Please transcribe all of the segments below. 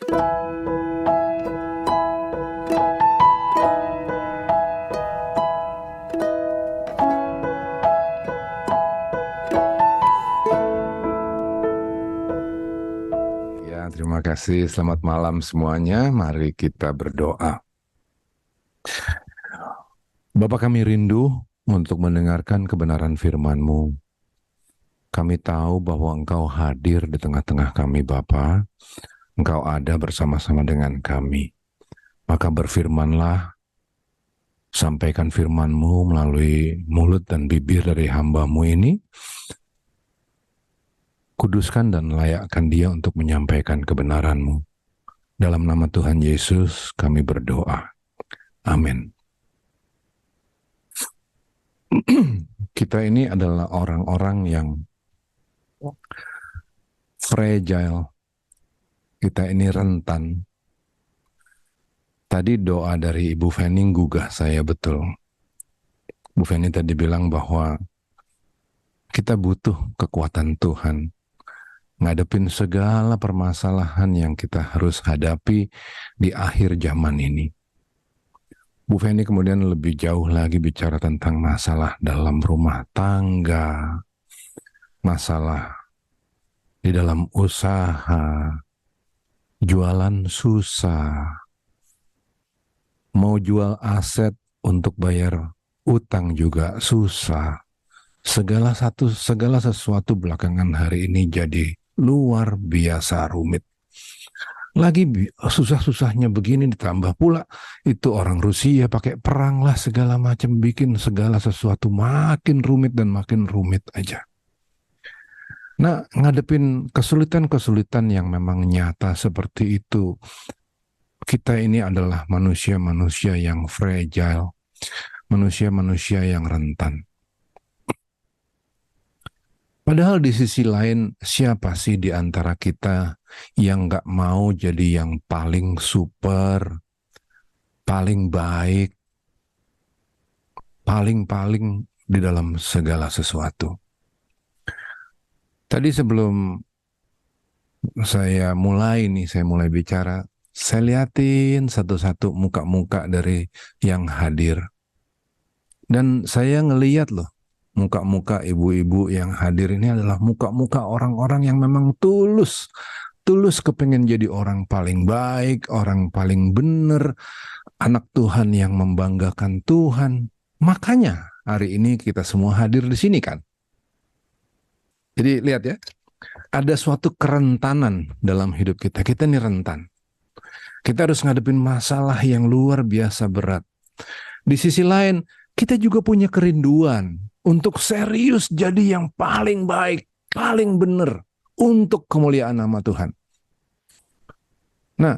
Ya, terima kasih. Selamat malam semuanya. Mari kita berdoa. Bapa, kami rindu untuk mendengarkan kebenaran firman-Mu. Kami tahu bahwa Engkau hadir di tengah-tengah kami, Bapa. Engkau ada bersama-sama dengan kami. Maka berfirmanlah, sampaikan firman-Mu melalui mulut dan bibir dari hamba-Mu ini. Kuduskan dan layakkan dia untuk menyampaikan kebenaran-Mu. Dalam nama Tuhan Yesus kami berdoa. Amin. Kita ini adalah orang-orang yang fragile. Kita ini rentan. Tadi doa dari Ibu Feni gugah saya betul. Bu Feni tadi bilang bahwa kita butuh kekuatan Tuhan ngadepin segala permasalahan yang kita harus hadapi di akhir zaman ini. Bu Feni kemudian lebih jauh lagi bicara tentang masalah dalam rumah tangga, masalah di dalam usaha, jualan susah, mau jual aset untuk bayar utang juga susah. Segala sesuatu belakangan hari ini jadi luar biasa rumit. Lagi susah-susahnya begini ditambah pula itu orang Rusia pakai perang lah segala macam, bikin segala sesuatu makin rumit dan makin rumit aja. Nah, ngadepin kesulitan-kesulitan yang memang nyata seperti itu, kita ini adalah manusia-manusia yang fragile, manusia-manusia yang rentan. Padahal di sisi lain, siapa sih di antara kita yang gak mau jadi yang paling super, paling baik, paling di dalam segala sesuatu? Tadi sebelum saya mulai bicara, saya liatin satu-satu muka-muka dari yang hadir. Dan saya ngeliat loh, muka-muka ibu-ibu yang hadir ini adalah muka-muka orang-orang yang memang tulus kepengen jadi orang paling baik, orang paling benar, anak Tuhan yang membanggakan Tuhan. Makanya hari ini kita semua hadir di sini kan. Jadi lihat ya, ada suatu kerentanan dalam hidup kita. Kita ini rentan. Kita harus ngadepin masalah yang luar biasa berat. Di sisi lain, kita juga punya kerinduan untuk serius jadi yang paling baik, paling benar untuk kemuliaan nama Tuhan. Nah,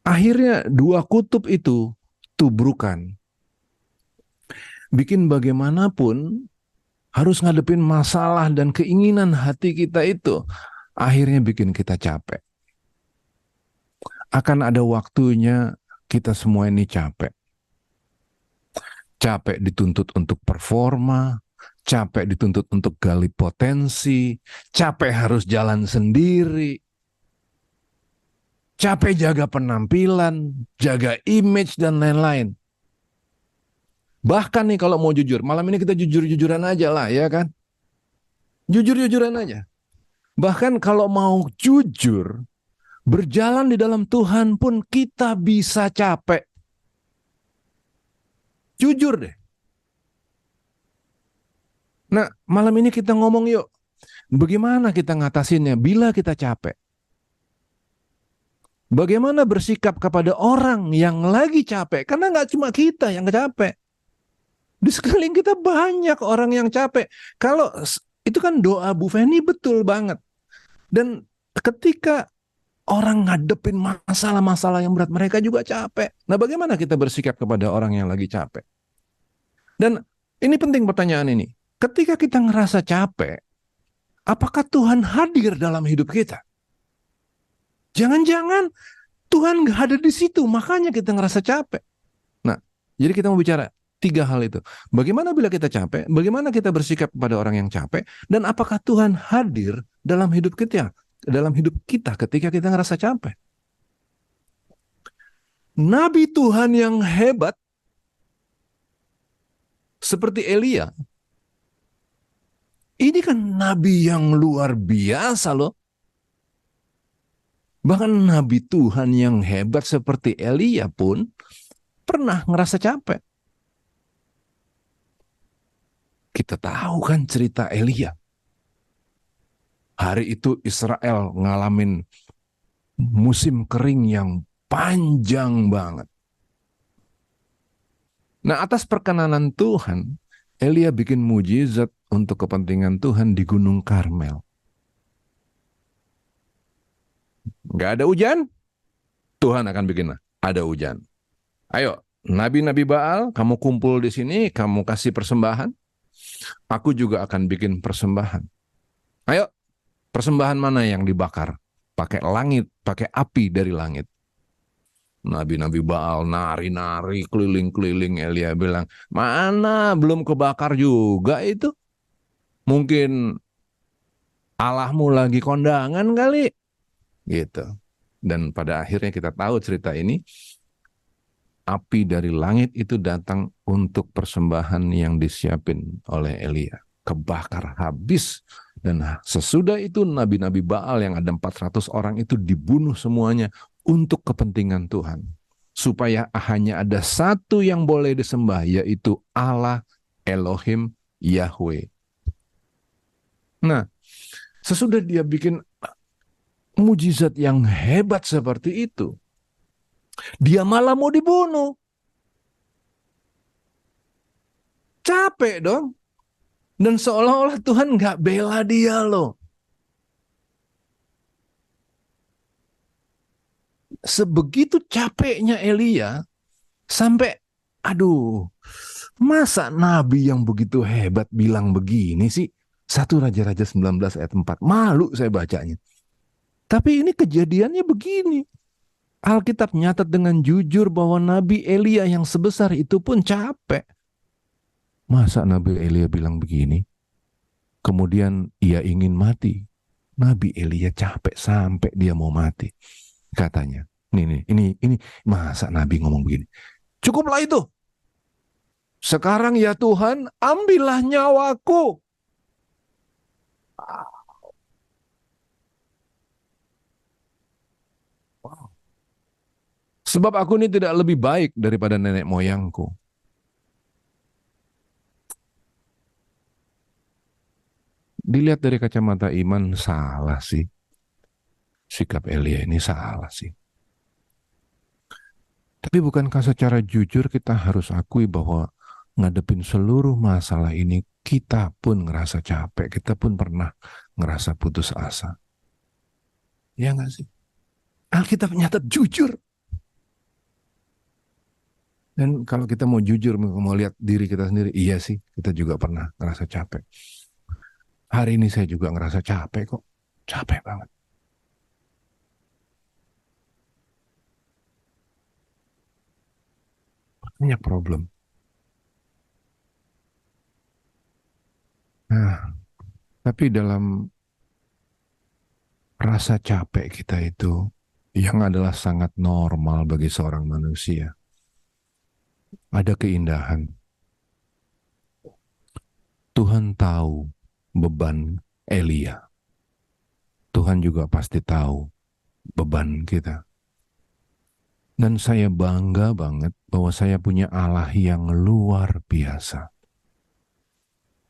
akhirnya dua kutub itu tubrukan. Bikin bagaimanapun harus ngadepin masalah dan keinginan hati kita itu akhirnya bikin kita capek. Akan ada waktunya kita semua ini capek. Capek dituntut untuk performa, capek dituntut untuk gali potensi, capek harus jalan sendiri, capek jaga penampilan, jaga image, dan lain-lain. Bahkan nih kalau mau jujur, malam ini kita jujur-jujuran aja lah ya kan. Jujur-jujuran aja. Bahkan kalau mau jujur, berjalan di dalam Tuhan pun kita bisa capek. Jujur deh. Nah, malam ini kita ngomong yuk, bagaimana kita ngatasinnya bila kita capek? Bagaimana bersikap kepada orang yang lagi capek? Karena nggak cuma kita yang capek. Di sekeliling kita banyak orang yang capek. Kalau itu kan doa Bu Feni betul banget. Dan ketika orang ngadepin masalah-masalah yang berat, mereka juga capek. Nah, bagaimana kita bersikap kepada orang yang lagi capek? Dan ini penting pertanyaan ini. Ketika kita ngerasa capek, apakah Tuhan hadir dalam hidup kita? Jangan-jangan Tuhan nggak ada di situ, makanya kita ngerasa capek. Nah, jadi kita mau bicara 3 hal itu. Bagaimana bila kita capek? Bagaimana kita bersikap kepada orang yang capek? Dan apakah Tuhan hadir dalam hidup kita ketika kita ngerasa capek? nabi Tuhan yang hebat seperti Elia, ini kan nabi yang luar biasa loh. Bahkan nabi Tuhan yang hebat seperti Elia pun pernah ngerasa capek. Kita tahu kan cerita Elia. Hari itu Israel ngalamin musim kering yang panjang banget. Nah, atas perkenanan Tuhan, Elia bikin mujizat untuk kepentingan Tuhan di Gunung Karmel. Nggak ada hujan, Tuhan akan bikin ada hujan. Ayo, nabi-nabi Baal, kamu kumpul di sini, kamu kasih persembahan. Aku juga akan bikin persembahan. Ayo, persembahan mana yang dibakar? Pakai langit, pakai api dari langit. Nabi-nabi Baal nari-nari keliling-keliling. Elia bilang, mana belum kebakar juga itu? Mungkin Allahmu lagi kondangan kali. Gitu. Dan pada akhirnya kita tahu cerita ini, api dari langit itu datang untuk persembahan yang disiapin oleh Elia. Kebakar habis. Dan sesudah itu nabi-nabi Baal yang ada 400 orang itu dibunuh semuanya untuk kepentingan Tuhan. Supaya hanya ada satu yang boleh disembah, yaitu Allah Elohim Yahweh. Nah, sesudah dia bikin mujizat yang hebat seperti itu, dia malah mau dibunuh. Capek dong. Dan seolah-olah Tuhan nggak bela dia loh. Sebegitu capeknya Elia, sampai, aduh, masa nabi yang begitu hebat bilang begini sih? 1 Raja-Raja 19 ayat 4. Malu saya bacanya. Tapi ini kejadiannya begini. Alkitab nyatat dengan jujur bahwa Nabi Elia yang sebesar itu pun capek. Masa Nabi Elia bilang begini? Kemudian ia ingin mati. Nabi Elia capek sampai dia mau mati. Katanya, ini masa Nabi ngomong begini? Cukuplah itu. Sekarang ya Tuhan, ambillah nyawaku. Wow. Sebab aku ini tidak lebih baik daripada nenek moyangku. Dilihat dari kacamata iman, salah sih. Sikap Elia ini salah sih. Tapi bukankah secara jujur kita harus akui bahwa ngadepin seluruh masalah ini kita pun ngerasa capek, kita pun pernah ngerasa putus asa. Ya nggak sih? Alkitab nyatat jujur. Dan kalau kita mau jujur, mau lihat diri kita sendiri, iya sih, kita juga pernah ngerasa capek. Hari ini saya juga ngerasa capek kok. Capek banget. Banyak problem. Nah, tapi dalam rasa capek kita itu, yang adalah sangat normal bagi seorang manusia, ada keindahan. Tuhan tahu beban Elia. Tuhan juga pasti tahu beban kita. Dan saya bangga banget bahwa saya punya Allah yang luar biasa.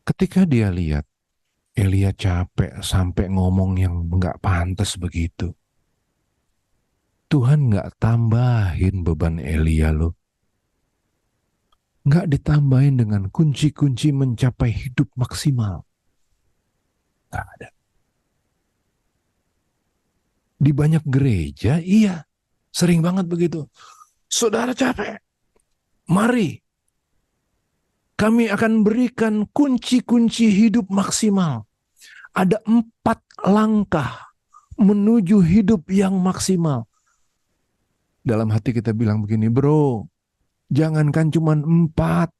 Ketika dia lihat Elia capek sampai ngomong yang nggak pantas begitu, Tuhan nggak tambahin beban Elia loh. Nggak ditambahin dengan kunci-kunci mencapai hidup maksimal. Nggak ada. Di banyak gereja, iya, sering banget begitu. Saudara capek, mari kami akan berikan kunci-kunci hidup maksimal. Ada 4 langkah menuju hidup yang maksimal. Dalam hati kita bilang begini, bro, jangankan cuma 4,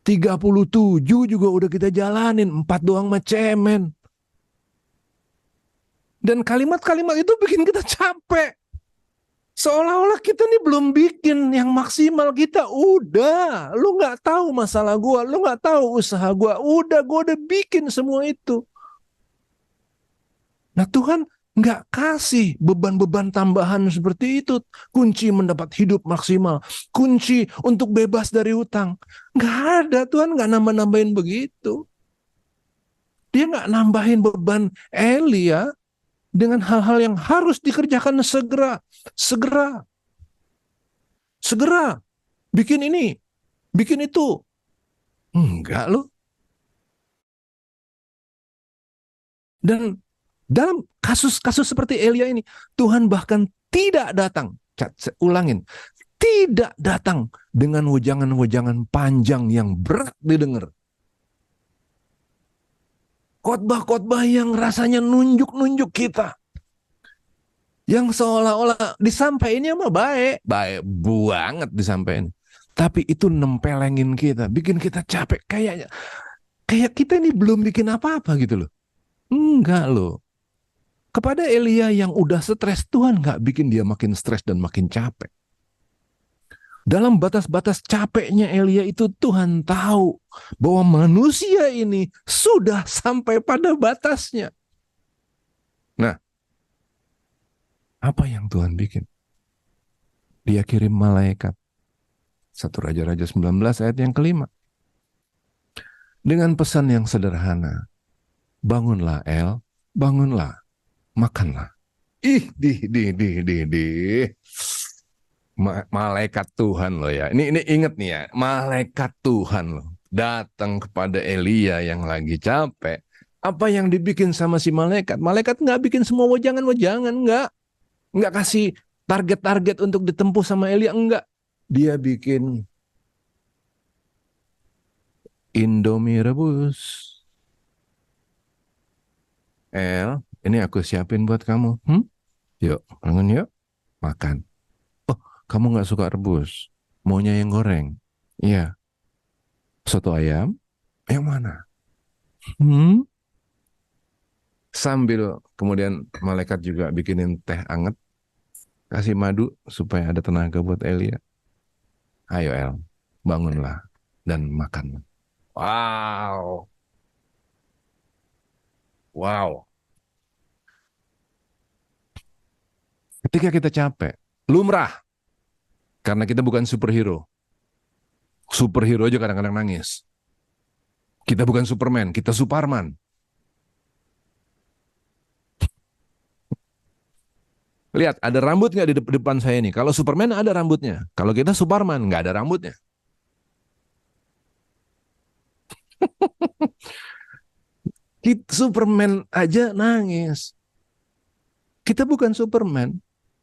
37 juga udah kita jalanin, 4 doang mah cemen. Dan kalimat-kalimat itu bikin kita capek. Seolah-olah kita nih belum bikin yang maksimal, kita udah. Lu nggak tahu masalah gua, lu nggak tahu usaha gua. Gua udah bikin semua itu. Nah Tuhan nggak kasih beban-beban tambahan seperti itu. Kunci mendapat hidup maksimal, kunci untuk bebas dari hutang. Nggak ada, Tuhan nggak nambah-nambahin begitu. Dia nggak nambahin beban Elia dengan hal-hal yang harus dikerjakan segera. Segera. Bikin ini, bikin itu. Enggak loh. Dan dalam kasus-kasus seperti Elia ini, Tuhan bahkan tidak datang. Ulangin. Tidak datang dengan wejangan-wejangan panjang yang berat didengar. Khotbah-khotbah yang rasanya nunjuk-nunjuk kita. Yang seolah-olah disampaikannya mah baik banget disampaikan. Tapi itu nempelengin kita, bikin kita capek. Kayak kita ini belum bikin apa-apa gitu loh. Enggak loh. Kepada Elia yang udah stres, Tuhan nggak bikin dia makin stres dan makin capek. Dalam batas-batas capeknya Elia itu, Tuhan tahu bahwa manusia ini sudah sampai pada batasnya. Nah, apa yang Tuhan bikin? Dia kirim malaikat. 1 Raja-Raja 19 ayat yang kelima. Dengan pesan yang sederhana. Bangunlah bangunlah, makanlah. Malaikat Tuhan loh ya. Ini ingat nih ya, malaikat Tuhan loh. Datang kepada Elia yang lagi capek. Apa yang dibikin sama si malaikat? Malaikat nggak bikin semua wejangan-wejangan, nggak. Nggak kasih target-target untuk ditempuh sama Elia, enggak. Dia bikin Indomie rebus. Ini aku siapin buat kamu. Yuk, bangun yuk. Makan. Oh, kamu nggak suka rebus. Maunya yang goreng. Iya. Soto ayam? Yang mana? Sambil kemudian malaikat juga bikinin teh anget. Kasih madu supaya ada tenaga buat Elia. Ayo El, bangunlah dan makan. Wow. Wow. Ketika kita capek, lumrah. Karena kita bukan superhero. Superhero aja kadang-kadang nangis. Kita bukan Superman, kita Superman. Lihat, ada rambut nggak di depan saya ini? Kalau Superman ada rambutnya. Kalau kita Superman, nggak ada rambutnya. Superman aja nangis. Kita bukan Superman.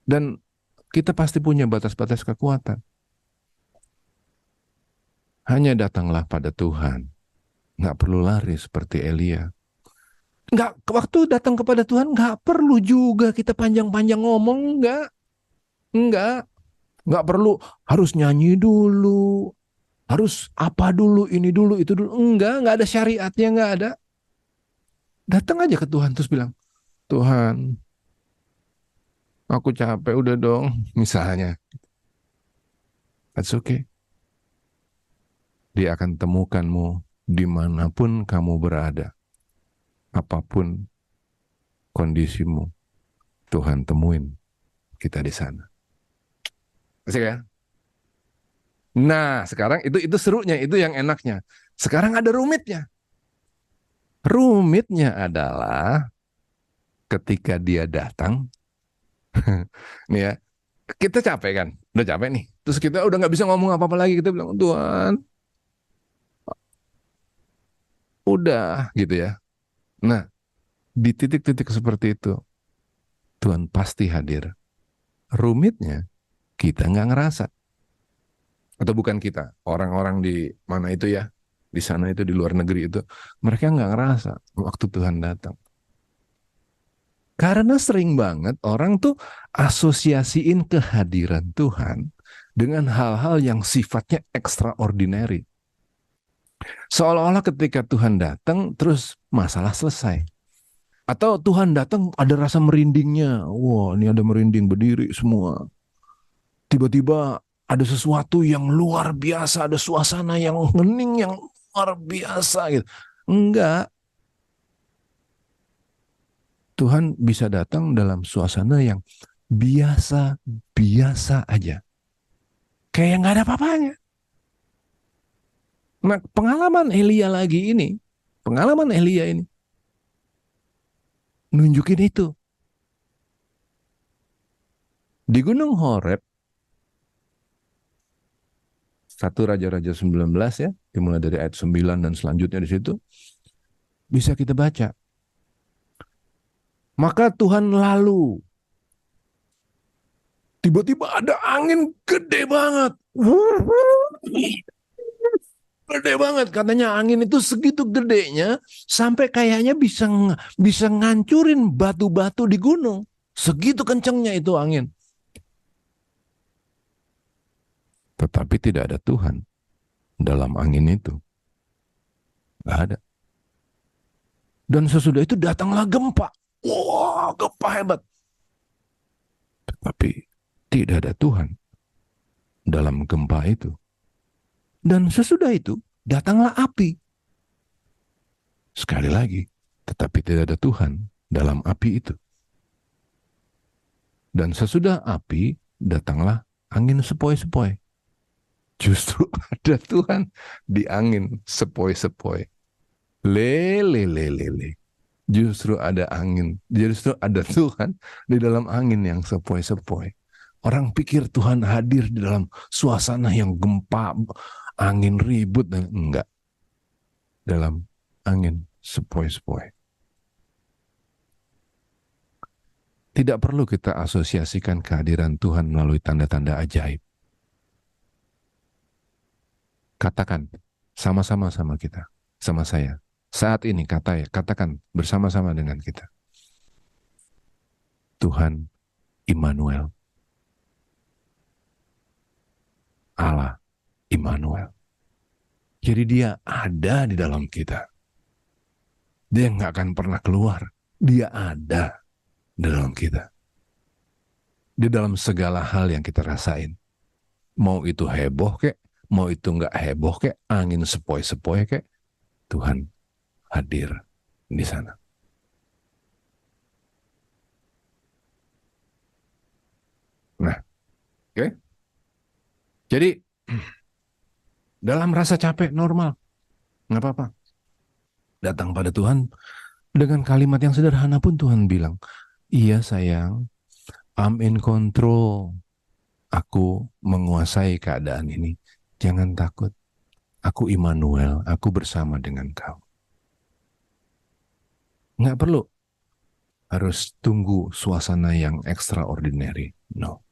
Dan kita pasti punya batas-batas kekuatan. Hanya datanglah pada Tuhan. Nggak perlu lari seperti Elia. Waktu datang kepada Tuhan nggak perlu juga kita panjang-panjang ngomong, nggak perlu harus nyanyi dulu, harus apa dulu, ini dulu, itu dulu, nggak ada syariatnya, nggak ada. Datang aja ke Tuhan terus bilang, Tuhan, aku capek udah dong, misalnya. That's okay. Dia akan temukanmu dimanapun kamu berada. Apapun kondisimu, Tuhan temuin kita di sana. Asik ya? Nah, sekarang itu serunya, itu yang enaknya. Sekarang ada rumitnya. Rumitnya adalah ketika dia datang, nih ya, kita capek kan, udah capek nih. Terus kita udah nggak bisa ngomong apa-apa lagi. Kita bilang, Tuhan, udah gitu ya. Nah, di titik-titik seperti itu, Tuhan pasti hadir. Rumitnya, kita nggak ngerasa. Atau bukan kita, orang-orang di mana itu ya, di sana itu, di luar negeri itu, mereka nggak ngerasa waktu Tuhan datang. Karena sering banget orang tuh asosiasiin kehadiran Tuhan dengan hal-hal yang sifatnya extraordinary. Seolah-olah ketika Tuhan datang, terus masalah selesai. Atau Tuhan datang ada rasa merindingnya. Wah, ini ada merinding berdiri semua. tiba-tiba ada sesuatu yang luar biasa, ada suasana yang hening yang luar biasa gitu. Enggak, Tuhan bisa datang dalam suasana yang biasa-biasa aja. Kayak nggak ada apa-apanya. Nah, pengalaman Elia ini, nunjukin itu. Di Gunung Horeb, 1 Raja-Raja 19 ya, dimulai dari ayat 9 dan selanjutnya di situ, bisa kita baca. Maka Tuhan lalu, tiba-tiba ada angin gede banget. Gede banget, katanya angin itu segitu gedenya sampai kayaknya bisa ngancurin batu-batu di gunung. Segitu kencengnya itu angin. Tetapi tidak ada Tuhan dalam angin itu. Nggak ada. Dan sesudah itu datanglah gempa. Wah, gempa hebat. Tetapi tidak ada Tuhan dalam gempa itu. Dan sesudah itu datanglah api. Sekali lagi, tetapi tidak ada Tuhan dalam api itu. Dan sesudah api datanglah angin sepoi-sepoi. Justru ada Tuhan di angin sepoi-sepoi. Lele. Justru ada angin, justru ada Tuhan di dalam angin yang sepoi-sepoi. Orang pikir Tuhan hadir di dalam suasana yang gempa, angin ribut, dan enggak. Dalam angin sepoi-sepoi. Tidak perlu kita asosiasikan kehadiran Tuhan melalui tanda-tanda ajaib. Katakan sama-sama sama kita, sama saya. Saat ini katakan bersama-sama dengan kita. Tuhan Immanuel. Allah Immanuel. Jadi dia ada di dalam kita. Dia nggak akan pernah keluar. Dia ada di dalam kita. Di dalam segala hal yang kita rasain. Mau itu heboh kek, mau itu nggak heboh kek, angin sepoi-sepoi kek, Tuhan hadir di sana. Nah, oke. Jadi dalam rasa capek normal, nggak apa-apa. Datang pada Tuhan dengan kalimat yang sederhana pun Tuhan bilang, iya sayang, I'm in control. Aku menguasai keadaan ini. Jangan takut. Aku Immanuel, aku bersama dengan kau. Nggak perlu harus tunggu suasana yang extraordinary. No.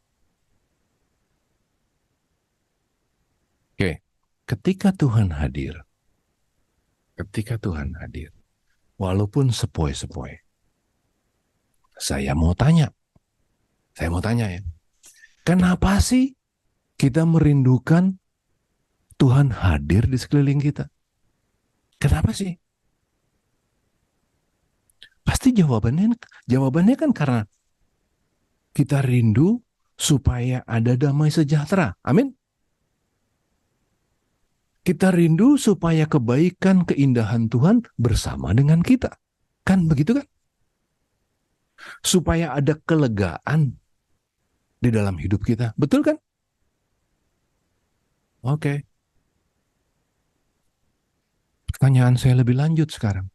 Oke, ketika Tuhan hadir, walaupun sepoi-sepoi, saya mau tanya ya, kenapa sih kita merindukan Tuhan hadir di sekeliling kita? Kenapa sih? Pasti jawabannya kan karena kita rindu supaya ada damai sejahtera. Amin. Kita rindu supaya kebaikan, keindahan Tuhan bersama dengan kita. Kan begitu kan? Supaya ada kelegaan di dalam hidup kita. Betul kan? Oke. Pertanyaan saya lebih lanjut sekarang.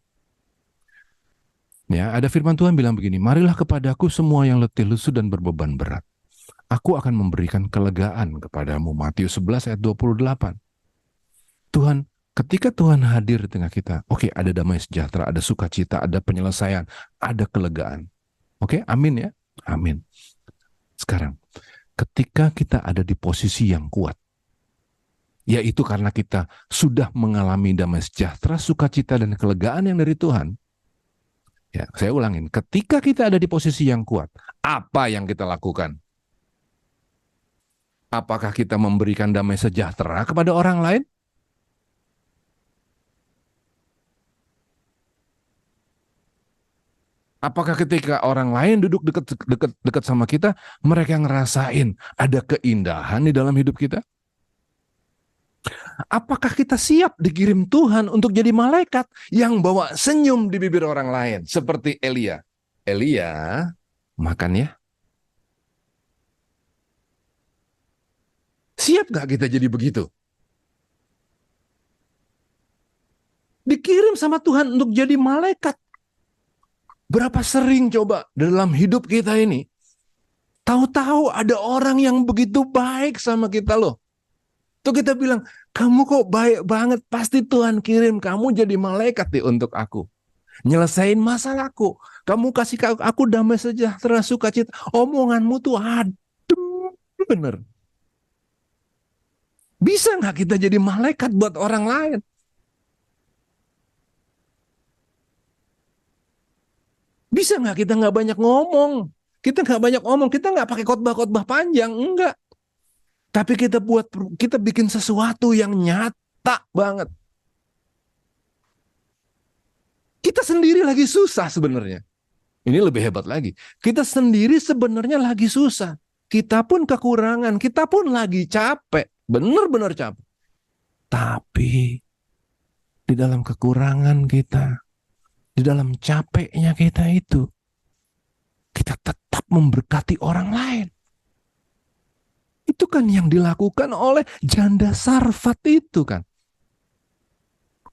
Ya, ada firman Tuhan bilang begini, marilah kepadaku semua yang letih lesu dan berbeban berat. Aku akan memberikan kelegaan kepadamu. Matius 11 ayat 28. Tuhan, ketika Tuhan hadir di tengah kita, oke, ada damai sejahtera, ada sukacita, ada penyelesaian, ada kelegaan. Oke, amin ya? Amin. Sekarang, ketika kita ada di posisi yang kuat, yaitu karena kita sudah mengalami damai sejahtera, sukacita, dan kelegaan yang dari Tuhan. Ya, saya ulangin, ketika kita ada di posisi yang kuat, apa yang kita lakukan? Apakah kita memberikan damai sejahtera kepada orang lain? Apakah ketika orang lain duduk dekat sama kita, mereka ngerasain ada keindahan di dalam hidup kita? Apakah kita siap dikirim Tuhan untuk jadi malaikat yang bawa senyum di bibir orang lain? Seperti Elia. Elia, makan ya. Siap gak kita jadi begitu? Dikirim sama Tuhan untuk jadi malaikat. Berapa sering coba dalam hidup kita ini, tahu-tahu ada orang yang begitu baik sama kita loh. Tuh kita bilang, kamu kok baik banget, pasti Tuhan kirim kamu jadi malaikat deh untuk aku. Nyelesain masalahku. Kamu kasih aku damai sejahtera, sukacita. Omonganmu tuh adem bener. Bisa nggak kita jadi malaikat buat orang lain? Bisa nggak kita nggak banyak ngomong? Kita nggak banyak ngomong, kita nggak pakai khotbah-khotbah panjang, enggak. Tapi kita bikin sesuatu yang nyata banget. Kita sendiri lagi susah sebenarnya. Ini lebih hebat lagi. Kita sendiri sebenarnya lagi susah. Kita pun kekurangan, kita pun lagi capek, benar-benar capek. Tapi di dalam kekurangan kita, di dalam capeknya kita itu, kita tetap memberkati orang lain. Itu kan yang dilakukan oleh janda Sarfat itu kan.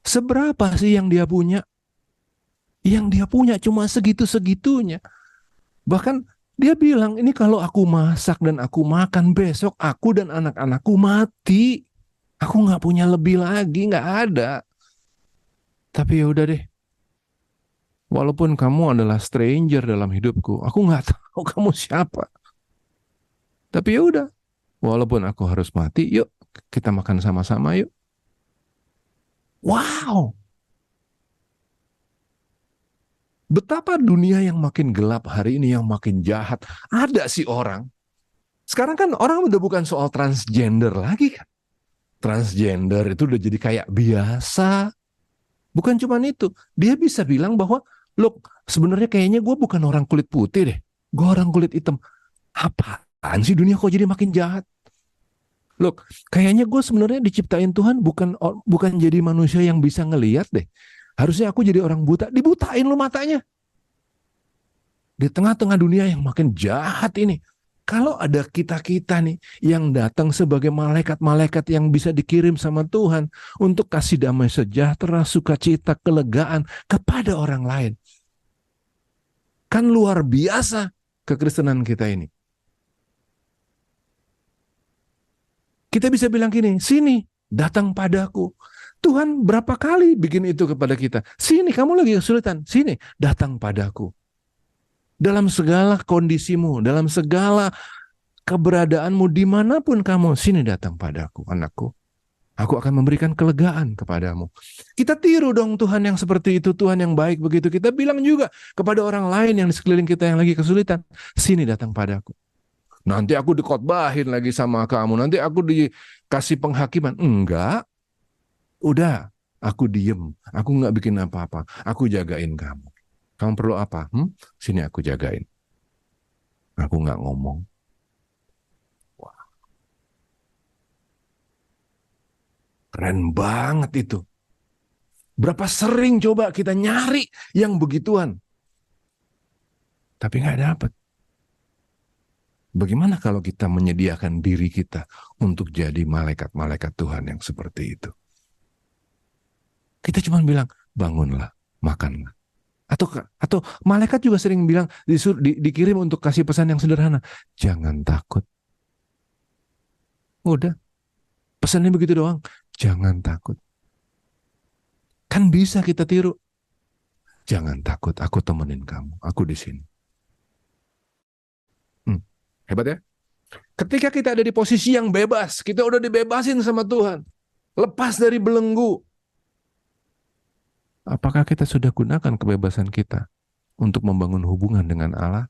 Seberapa sih yang dia punya? Yang dia punya cuma segitu-segitunya. Bahkan dia bilang, ini kalau aku masak dan aku makan, besok aku dan anak-anakku mati. Aku gak punya lebih lagi, gak ada. Tapi ya udah deh. Walaupun kamu adalah stranger dalam hidupku, aku gak tahu kamu siapa. Tapi ya udah. Walaupun aku harus mati, yuk kita makan sama-sama yuk. Wow. Betapa dunia yang makin gelap hari ini, yang makin jahat. Ada sih orang. Sekarang kan orang udah bukan soal transgender lagi kan. Transgender itu udah jadi kayak biasa. Bukan cuma itu. Dia bisa bilang bahwa, look, sebenarnya kayaknya gue bukan orang kulit putih deh. Gue orang kulit hitam. Apaan sih dunia kok jadi makin jahat? Look, kayaknya gue sebenarnya diciptain Tuhan bukan jadi manusia yang bisa ngelihat deh. Harusnya aku jadi orang buta, dibutain lu matanya. Di tengah-tengah dunia yang makin jahat ini, kalau ada kita-kita nih yang datang sebagai malaikat-malaikat yang bisa dikirim sama Tuhan untuk kasih damai sejahtera, sukacita, kelegaan kepada orang lain. Kan luar biasa kekristenan kita ini. Kita bisa bilang gini, sini datang padaku. Tuhan berapa kali bikin itu kepada kita. Sini, kamu lagi kesulitan. Sini, datang padaku. Dalam segala kondisimu, dalam segala keberadaanmu, dimanapun kamu, sini datang padaku, anakku. Aku akan memberikan kelegaan kepadamu. Kita tiru dong Tuhan yang seperti itu, Tuhan yang baik begitu. Kita bilang juga kepada orang lain yang di sekeliling kita yang lagi kesulitan, sini datang padaku. Nanti aku dikhotbahin lagi sama kamu, nanti aku dikasih penghakiman. Enggak. Udah, aku diem. Aku nggak bikin apa-apa. Aku jagain kamu. Kamu perlu apa? Sini aku jagain. Aku nggak ngomong. Wah. Keren banget itu. Berapa sering coba kita nyari yang begituan. Tapi nggak dapet. Bagaimana kalau kita menyediakan diri kita untuk jadi malaikat-malaikat Tuhan yang seperti itu? Kita cuma bilang, bangunlah, makanlah. Atau malaikat juga sering bilang, dikirim untuk kasih pesan yang sederhana. Jangan takut. Udah. Pesannya begitu doang. Jangan takut. Kan bisa kita tiru. Jangan takut, aku temenin kamu. Aku di sini. Hebat ya? Ketika kita ada di posisi yang bebas, kita udah dibebasin sama Tuhan. Lepas dari belenggu. Apakah kita sudah gunakan kebebasan kita untuk membangun hubungan dengan Allah?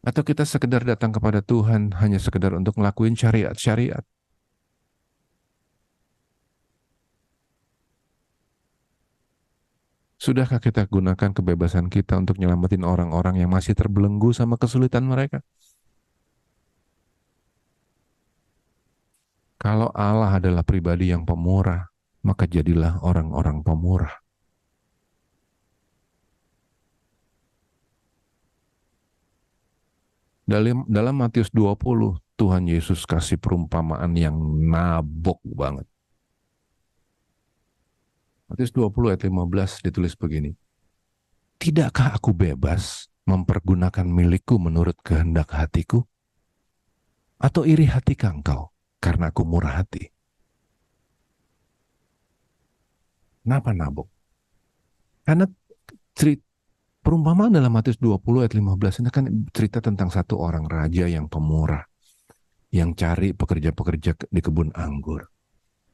Atau kita sekedar datang kepada Tuhan hanya sekedar untuk ngelakuin syariat-syariat? Sudahkah kita gunakan kebebasan kita untuk nyelamatin orang-orang yang masih terbelenggu sama kesulitan mereka? Kalau Allah adalah pribadi yang pemurah, maka jadilah orang-orang pemurah. Dalam Matius 20, Tuhan Yesus kasih perumpamaan yang nabok banget. Matius 20 ayat 15 ditulis begini. Tidakkah aku bebas mempergunakan milikku menurut kehendak hatiku? Atau iri hatikah engkau karena aku murah hati? Kenapa nabok? Karena perumpamaan dalam Matius 20 ayat 15 ini kan cerita tentang satu orang raja yang pemurah, yang cari pekerja-pekerja di kebun anggur.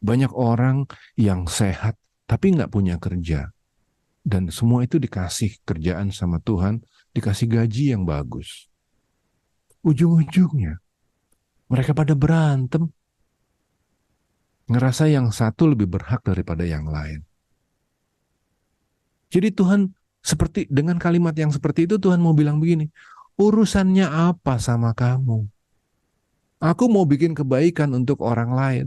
Banyak orang yang sehat tapi nggak punya kerja. Dan semua itu dikasih kerjaan sama Tuhan, dikasih gaji yang bagus. Ujung-ujungnya mereka pada berantem. Ngerasa yang satu lebih berhak daripada yang lain. Jadi Tuhan seperti dengan kalimat yang seperti itu Tuhan mau bilang begini, urusannya apa sama kamu? Aku mau bikin kebaikan untuk orang lain.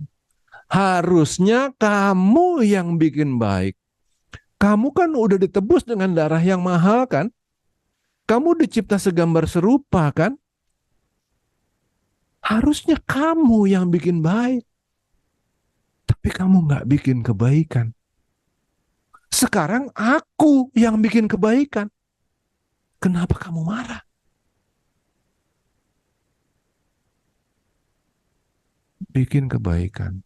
Harusnya kamu yang bikin baik. Kamu kan udah ditebus dengan darah yang mahal kan? Kamu dicipta segambar serupa kan? Harusnya kamu yang bikin baik. Tapi kamu nggak bikin kebaikan. Sekarang aku yang bikin kebaikan. Kenapa kamu marah? Bikin kebaikan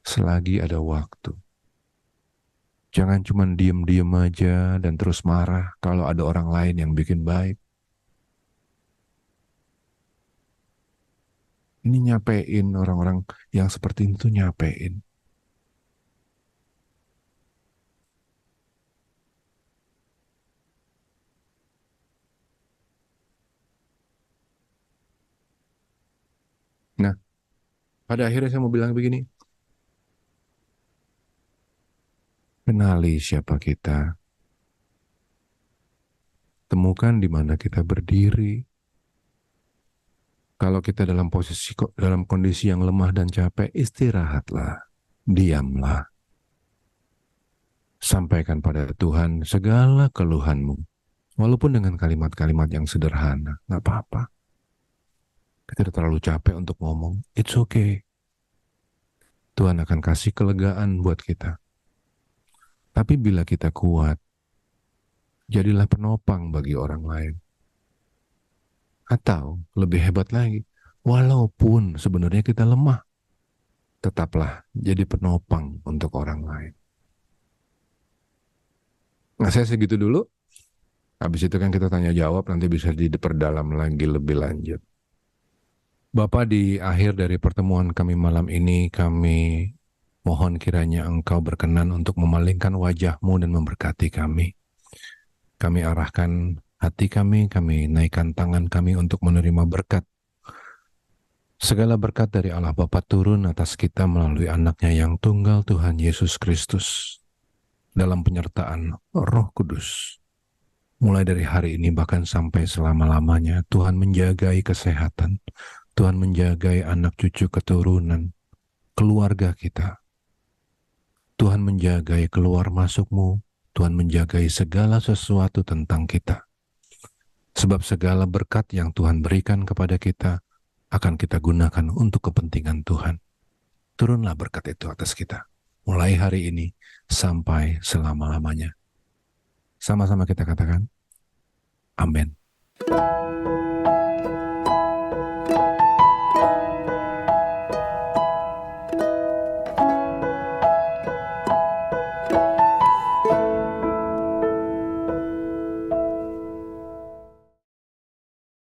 selagi ada waktu. Jangan cuma diem-diem aja dan terus marah kalau ada orang lain yang bikin baik. Ini nyapein orang-orang yang seperti itu nyapein. Nah, pada akhirnya saya mau bilang begini. Kenali siapa kita. Temukan di mana kita berdiri. Kalau kita dalam kondisi yang lemah dan capek, istirahatlah, diamlah. Sampaikan pada Tuhan segala keluhanmu. Walaupun dengan kalimat-kalimat yang sederhana, nggak apa-apa. Kita terlalu capek untuk ngomong, it's okay. Tuhan akan kasih kelegaan buat kita. Tapi bila kita kuat, jadilah penopang bagi orang lain. Atau lebih hebat lagi, walaupun sebenarnya kita lemah, tetaplah jadi penopang untuk orang lain. Nah, saya segitu dulu. Habis itu kan kita tanya jawab, nanti bisa diperdalam lagi lebih lanjut. Bapak, di akhir dari pertemuan kami malam ini, kami mohon kiranya Engkau berkenan untuk memalingkan wajah-Mu dan memberkati kami. Kami arahkan hati kami naikkan tangan kami untuk menerima berkat. Segala berkat dari Allah Bapa turun atas kita melalui anaknya yang tunggal Tuhan Yesus Kristus. Dalam penyertaan Roh Kudus. Mulai dari hari ini bahkan sampai selama-lamanya Tuhan menjagai kesehatan. Tuhan menjagai anak cucu keturunan, keluarga kita. Tuhan menjagai keluar masukmu. Tuhan menjagai segala sesuatu tentang kita. Sebab segala berkat yang Tuhan berikan kepada kita akan kita gunakan untuk kepentingan Tuhan. Turunlah berkat itu atas kita. Mulai hari ini sampai selama-lamanya. Sama-sama kita katakan, amin.